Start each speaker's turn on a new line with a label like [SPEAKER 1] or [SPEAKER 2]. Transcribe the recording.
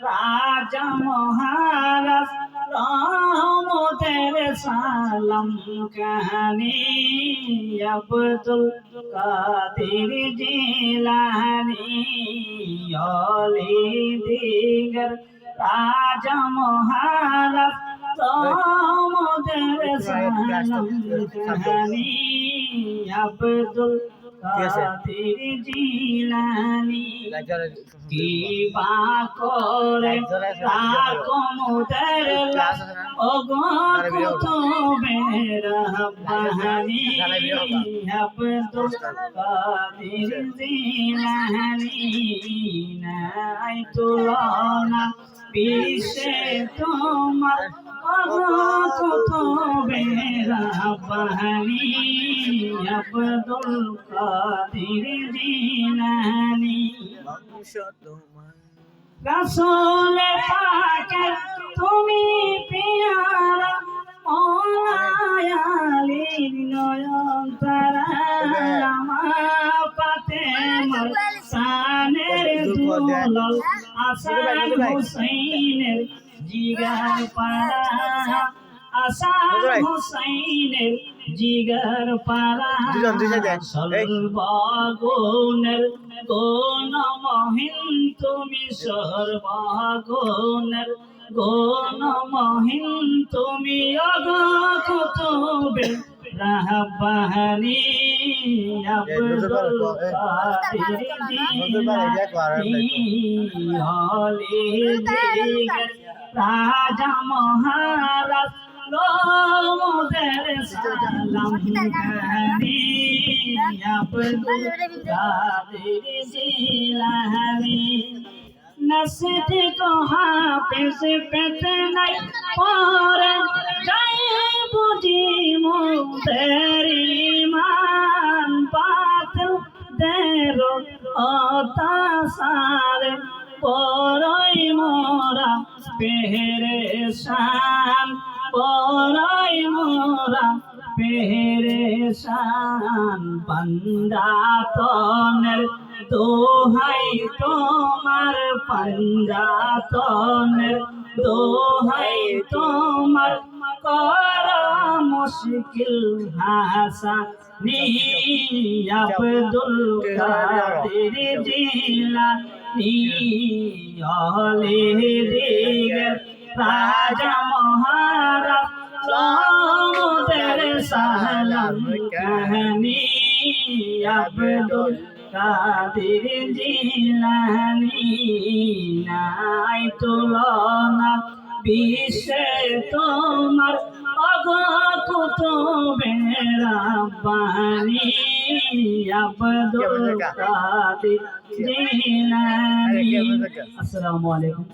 [SPEAKER 1] রাজা মহারাজ রহমতের সালাম কাহানি আব্দুল কাদের জিলানী অলি দিগর রাজা মহারাজ রহমতের সালাম কাহানি আব্দুল কাদের জিলানী কিবা করে রাকমুদের কুতুবের রব্বানি আব্দুল কাদের জিলানী নাই তুলনা বিশ্বে তোমার কুতুবের রব্বানি আব্দুল কাদের জিলানী রাসূল পাকের তুমি পিয়ারা মওলায় আলীর নয়ন তারা আমার ফাতেমার শানের দুলাল হাসান হুসাইনের জিগার পাড়া হাসান হুসাইনের জিগার পাড়া সর্বগুণের গুণমহিন তুমি সর্বগুণের গুণমহিন তুমি কুতুবে রব্বানি আব্দুল কাদের জিলানী অলি দিগর রাজা মহারাজ রহমতের সালাম কাহানি আব্দুল কাদের জিলানী নসদ কো হাফিজ পেতে নাই পরে যাই বুঝি মুদের ইমান বাতিল দেরো অতাসার পরই মোরা পেরেশান পরই মোরা পেরেশান পাঞ্জাতনের দোহাই তোমার পাঞ্জাতনের দোহাই তোমার কর মুশকিল হাসানি আব্দুল কাদের জিলানী অলি দিগর রাজা মহারাজ রহমতের সালাম কাহানি আব্দুল কাদের জিলানী নাই তুলনা বিশ্বে তোমার কুতুবের রব্বানি আব্দুল কাদের জিলানী। আসসালামু আলাইকুম।